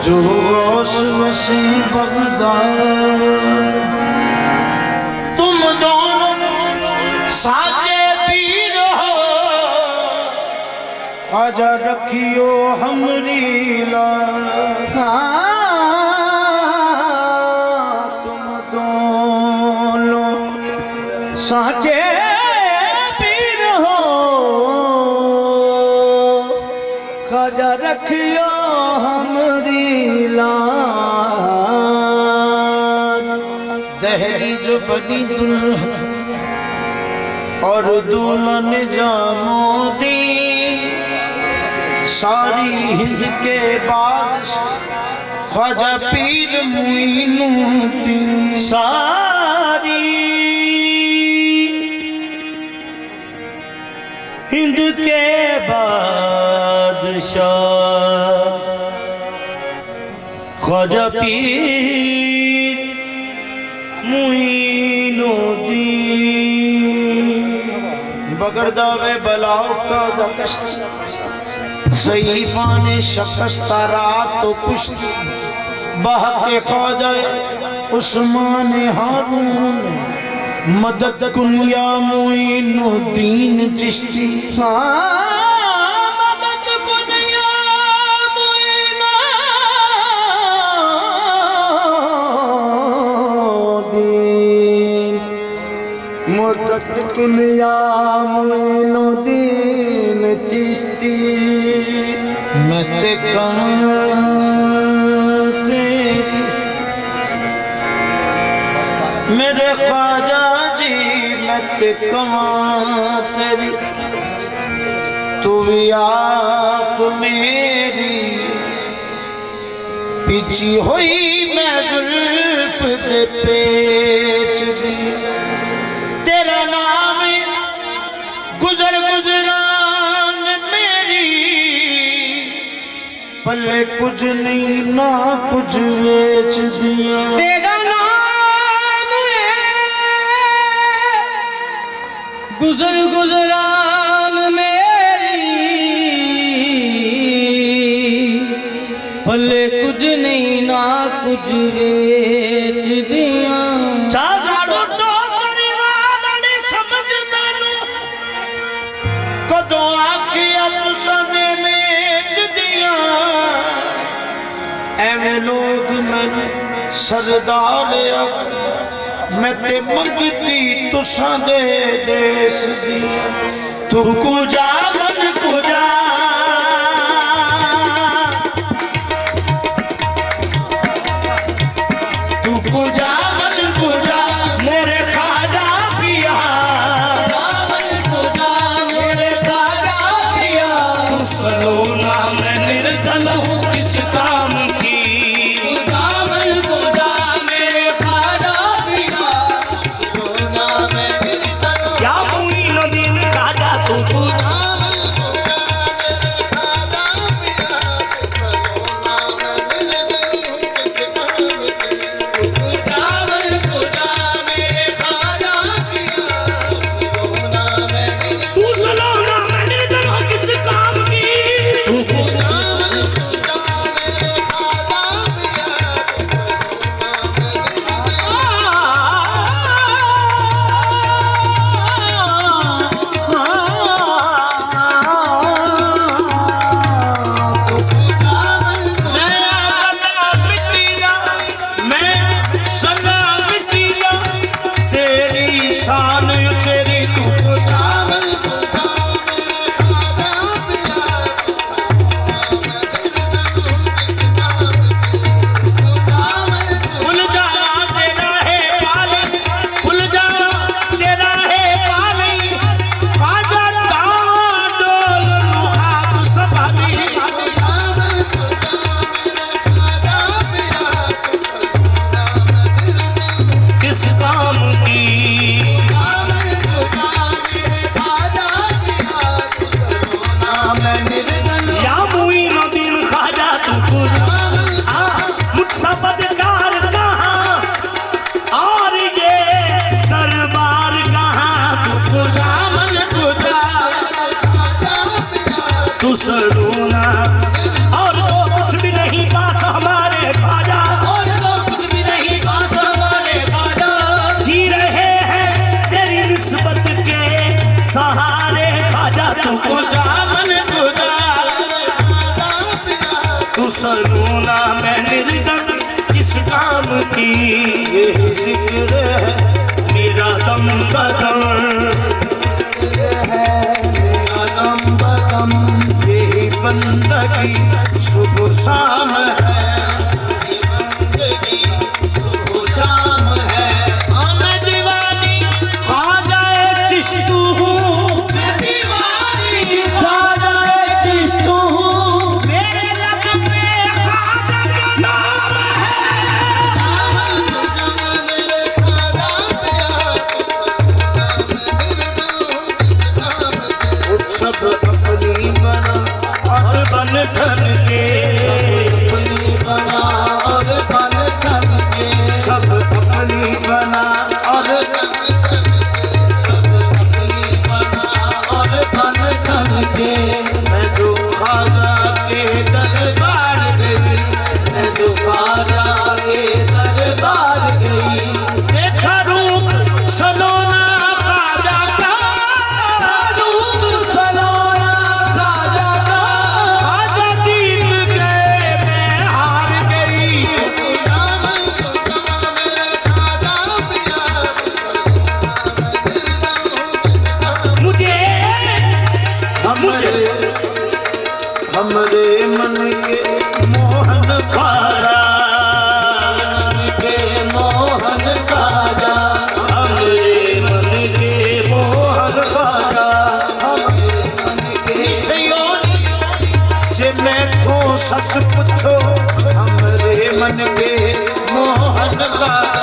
जो गौस वसी बगदाद तुम दोनों साचे पीर हो आजा रखियो हमरी लाज तुम दोनों साचे पीर हो खाजा रखियो हमरी लाज दहली जो बनी दुल्हन और दुल्हन जामोदी सारी हिंद के बाद ख्वाजा पीर मुइनुद्दीन सारी हिंद के बादशाह ख्वाजा पीर मुइनुद्दीन बगरदा वे बला उफ्तादा कश्त ज़ईफ़ान शिकस्ता रात तो पुश्त बहके ख्वाजा उस्मान हारून मदद कुन या मुइनुद्दीन चिश्ती मदद कुन या मुइनुद्दीन मदद कुन या मुइनुद्दीन चिश्ती मैं ते तेरी मेरे ख्वाजा जी मैं ते तेरी तू भी आप मेरी पीछी हुई मैं जुल्फ दे पेच दी तेरा नाम गुजर गुजरान मेरी पल्ले कुछ नहीं ना कुछ बेच दिया तेरा नाम गुजर गुजरान मेरी पल्ले कुछ नहीं ना कुछ बेच दिया झाड़ू टोकरी वाला ने समझ मैनू कदों आखिया तुसां ने बेच दिया एवें लोग मैनू सरदार मैं ते मंगती तुसां दे देश दी तू कुजा मन कुजा तू कुजा मन कुजा मेरे ख्वाजा पिया मेरे ख्वाजा पिया सलोना मैं निर्धन हूँ किस काम की सलूना मैं निर्धन इस काम की, ये जिक्र है मेरा दम बदम, है मेरा दम बदम, यही बंदगी सुबह शाम है, ये बंदगी सुबह शाम है। मैं दीवानी ख्वाजाए चिश्तू हूँ, मैं दीवानी ख्वाजाए चिश्तू हूँ, मेरे लब पे ख्वाजा का नाम है, मेरे ख्वाजा सब अपनी बना और बन ठन के, अपनी बना और बन ठन के, सब अपनी बना और सब अपनी बना और बन ठन के। मैं जो ख्वाजा के दरबार गई, मैं जो ख्वाजा के दरबार गई, देखा रूप सलोना ख्वाजा का, रूप सलोना ख्वाजा का, ख्वाजा जीत गए मैं हार गई, मुझे हमरे मन के मोहन ख्वाजा, के मोहन ख्वाजा, हमरे मन के मोहन ख्वाजा, हमरे मन के जे मैं तो सच पूछो, हमरे मन के मोहन ख्वाजा,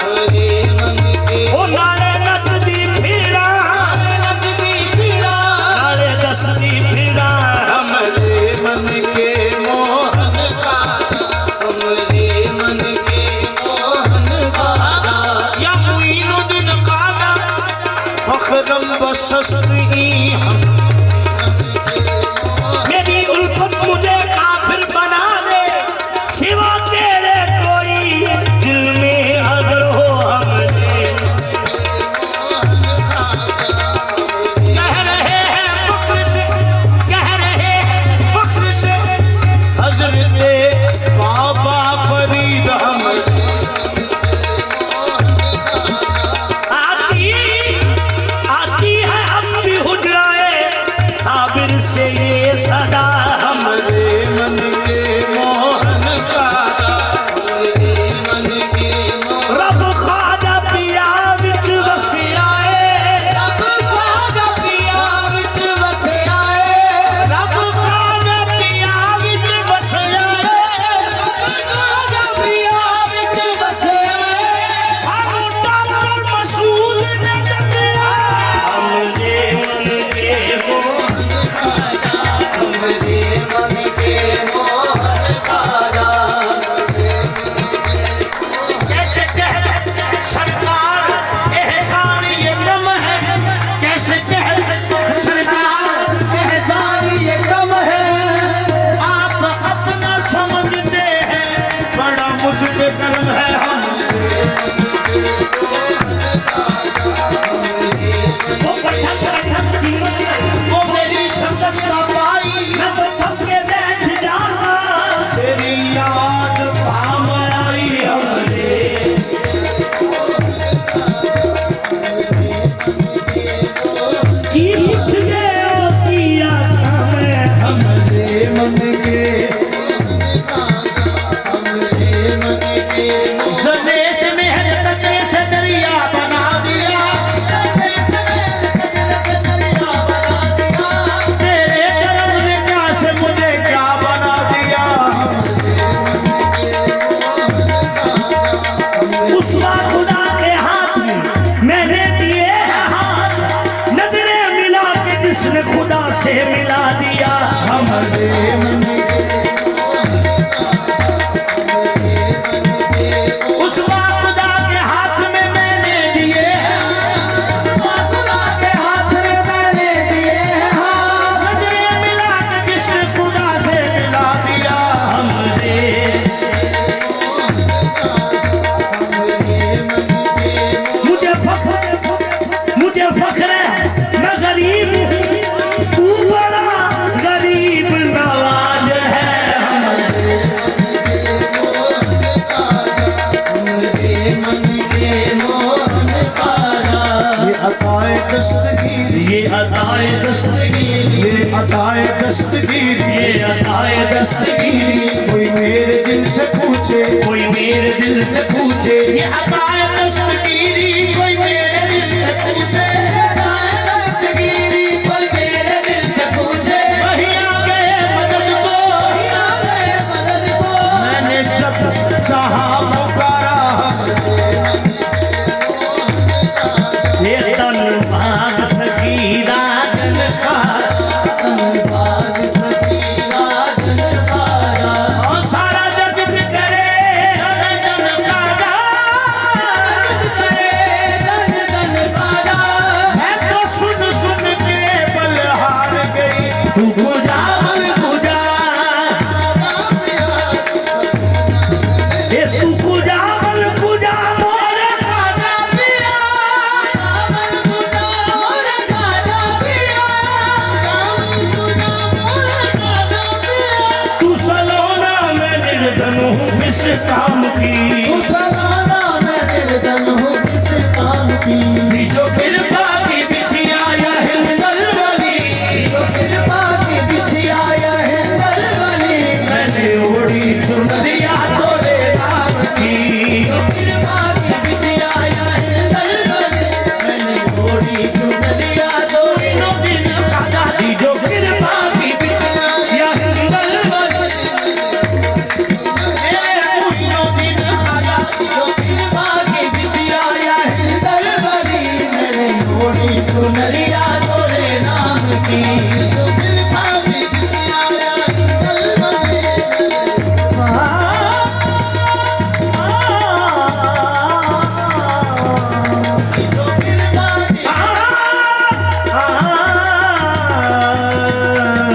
हमरे मन के ओ नाले नचदी फिरा, नाले नचदी फिरा, नाले दसदी फिरा, हमरे मन के मोहन ख्वाजा, हमरे मन के मोहन ख्वाजा, या मुईनुद्दीन ख्वाजा फख्रम बसस्ती हम, मेरी उल्फत मुझे काफिर बना दे, सिवा तेरे कोई दिल में अगर हो हमने, कह रहे हैं फख्र से, कह रहे हैं फख्र से, हज़रते बाबा फरीद हम, आती है अब भी हुजराए साबिर से ये सदा, हमरे मन के मोहन ख्वाजा, हमरे मन के मोहन, रब ख्वाजा पिया विच वसियाए, रब ख्वाजा पिया विच वसियाए, रब ख्वाजा पिया विच वसियाए, रब ख्वाजा पिया विच वसियाए, सानू डॉक्टर मसूद ने दसिया, हमरे मन के मोहन ख्वाजा, हमरे मन के मोहन ख्वाजा, कैसे कह सरकार एहसान ये कम है, कैसे कह सरकार एहसान ये कम है, आप अपना समझते हैं बड़ा मुझ पे कर्म है, हम वो मेरी शक्स्त पाई, रब थक के बैठ जाना, तेरी याद काम आई, हमरे की कुछ ने किया काम, हमरे मन के, हमरे मन के, जनेश मेहनत से दरिया बना दिया, तेरे कर्म ने क्या से मुझे क्या बना दिया, मेरे दिल से पूछे, कोई मेरे दिल से पूछे, ये अताए दस्तगीरी कोई मेरे दिल से पूछे, अताए दस्तगीरी कोई मेरे दिल से पूछे, वही आ गए मदद को, वही आ गए मदद को। मैंने जब चाहा पुकारा, ये तन भाग सफीदा बाग सफीरा जनकारा, और सारा जगत करे धन जनकारा, मैं तो सुन सुन के बलहार गई, तू पूजा बल पूजा, ये तू पूजा बल पूजा मोरे खाजा पिया, तू सलोना मैं निर्धन हूँ किस काम की, दी जो कृपा की बिछिया या हिंदल बनी, मैंने ओढ़ी चुनरिया तोरे नाम की, तीनों दिन खाजा दी जो कृपा की बिछिया या हिंदल बनी, तीनों दिन खाजा चुनरिया तोरे नाम की,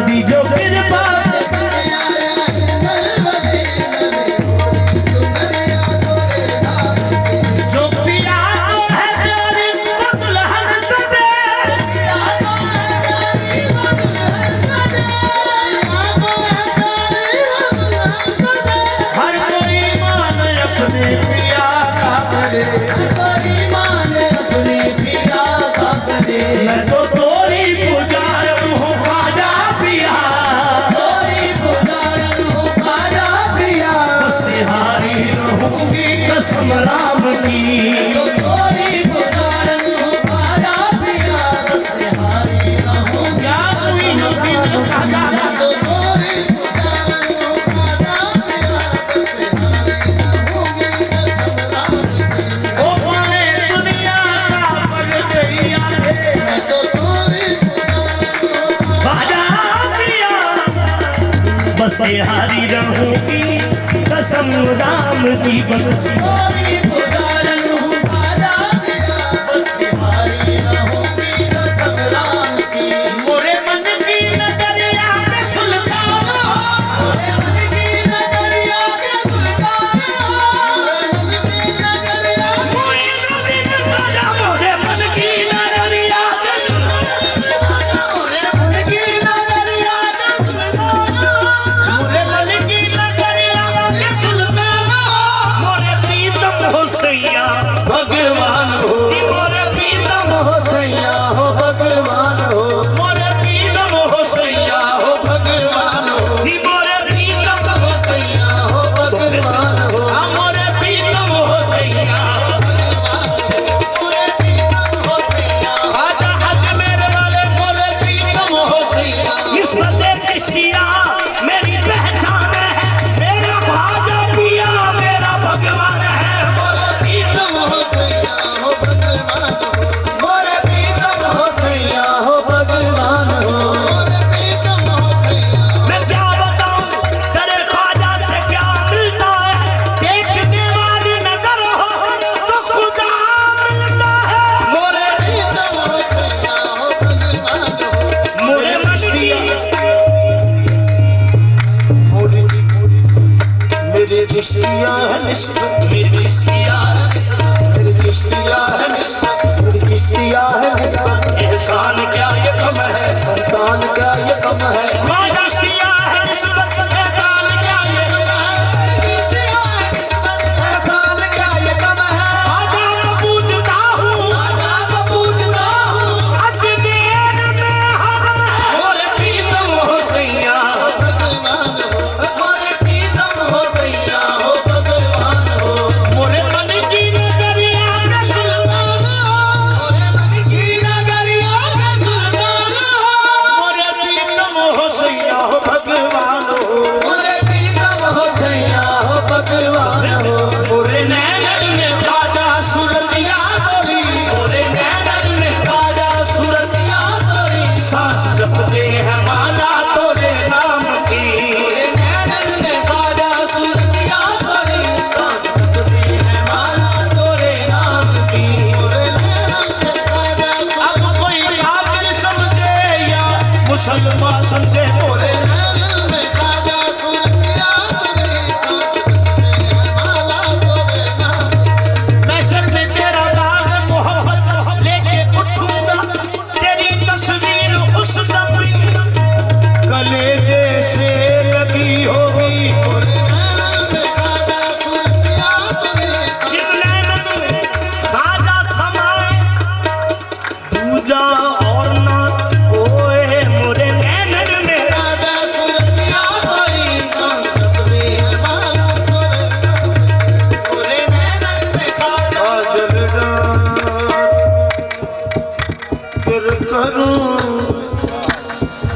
दी जो कृपा जो पिया है तेरी दुल्हन सजे, हर कोई मान अपने पिया का करे, मैं तो तोरी पुजारन हूँ ख्वाजा पिया, बसनिहारी रहूंगी कसम राम की, क्या कोई न दिन खाजा ओ पाने दुनिया का पग गैया रे, बाजा पिया, बस हारी रहूंगी कसम राम की बनती, मोरे मन की नगरिया में सुल्तान हो, मोइनुद्दीन खाजा मोरे मन की नगरिया में सुल्तान, मोरे मन की नगरिया में सुल्तान, मोरे प्रीतम हो सैया भगवान हो, मोरे प्रीतम हो सैया हो भगवान हो, मोरे पीरम हो सैया हो भगवान हो, जी मोरे प्रीतम हो सैया हो भगवान हो, मोरे पीरम हो सैया, आजा अजमेर वाले मोरे पीरम हो सैया, इस बंदे चिश्तिया मेरी पहचान है, मेरा ख्वाजा पिया मेरा भगवान है, मोरे पीरम हो सैया हो भगवान हो, मोरे पीरम हो सैया हो भगवान हो, मोरे पीरम हो सैया, मैं क्या बताऊं तेरे ख्वाजा से क्या मिलता है, देखने वाली नजर हो तो खुदा मिलता है, मोरे पीरम हो सैया हो भगवान हो, मोरे मस्तिया मेरे चिश्तिया है निस्बत, मेरी चिश्तिया मेरे चिश्तिया है निस्बत, मेरी चिश्तिया है निस्बत, एहसान क्या ये कम है, इंसान क्या ये कम है, ख्वाजा चिश्तिया है निस्बत, एहसान क्या ये कम है, इंसान क्या ये कम है, ख्वाजा को पूजता हूँ अजमेर में हर मोरे पीरम हो सैया, ख्वाजा सैया हो भगवान हो। मोरे नैनन में ख्वाजा सूरतिया तोरी, मोरे नैनन में ख्वाजा सूरतिया तोरी, सांस जपते हैं माला तोरे नाम की। मोरे नैनन में ख्वाजा सूरतिया तोरी, सांस जपते हैं माला तोरे नाम की। मोरे नैनन में ख्वाजा अब कोई काफिर समझे या मुसलमान समझे, मोरे नैनन में ख्वाजा सूरतिया तोरी, सांस जपते हैं माला तोरे नाम की। मैं सर में तेरा दाग मोहब्बत लेके उठूंगा, तेरी तस्वीर उस दम कलेजे से लगी होगी। मोरे नैनन में ख्वाजा सूरतिया तोरी, जिन नैनन में ख्वाजा समाए, दूजा और ना कोई। मोरे नैनन में ख्वाजा सूरतिया तोरी, सांस जपते हैं माला तोरे नाम की। मोरे नैनन में ख्वाजा फिर करूं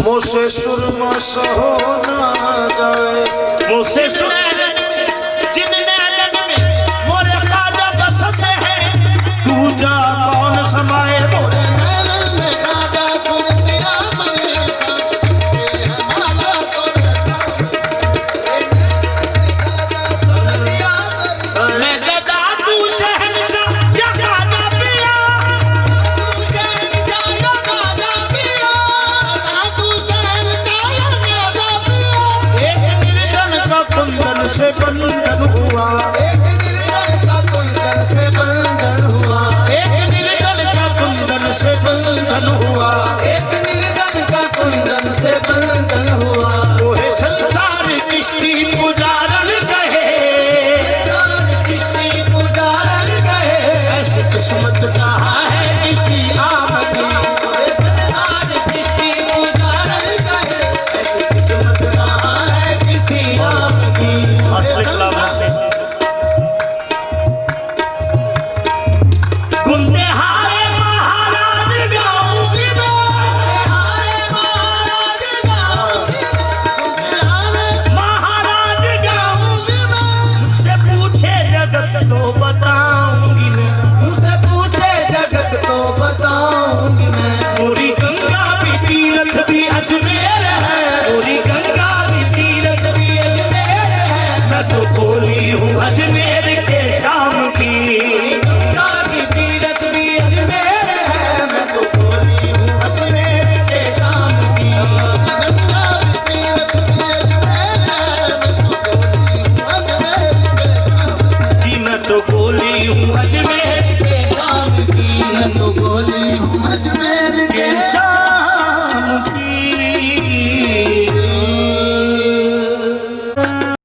मुझसे सुरमा सहो ना जाए, मुझसे सुने जिन नैनन में मोरे ख्वाजा बसते हैं, दूजा कौन समाए। मोरे नैनन में ख्वाजा सूरतिया तोरी, सांस जपते हैं माला तोरे नाम की। मोरे नैनन में ख्वाजा सूरतिया तोरी, मैं गदा तू शहंशाह या ख्वाजा पिया, तू शहंशाह या ख्वाजा पिया, तू शहंशाह या ख्वाजा पिया। एक निर्धन का कुंदन से बंधन हुआ, एक निर्धन का कुंदन से बंधन हुआ, एक निर्धन का कुंदन से बंधन हुआ। एक निर्धन का कुंदन से बंधन हुआ। तोहे संसार चिश्ती पुजारन कहे, संसार किसने पुजारन कहे, ऐसी किस्मत कहाँ है किसी आम की। पूरे संसार किसने पुजारन कहे, ऐसी किस्मत कहाँ है किसी आम की। असली कलाम से गुंदे हारे महाराज गाऊंगी मैं, हारे महाराज गाऊंगी मैं, हारे महाराज गाऊंगी गाऊंगी मैं। मुझसे पूछे जगत तो बताऊंगी मैं। मुझसे पूछे जगत तो बताऊंगी मैं। पूरी गंगा भी तीर्थ भी अजमेर है, पूरी गंगा भी तीरथ भी अजमेर है, मैं तो बोली हूँ अजमेर के शाम की। गंगा की तीरथ भी अजमेर है, मैं तो बोली हूँ अजमेर के शाम की। गंगा की तीरथ भी अजमेर है, मैं तो बोली हूँ अजमेर के शाम की। जी मैं तो बोली हूँ अजमेर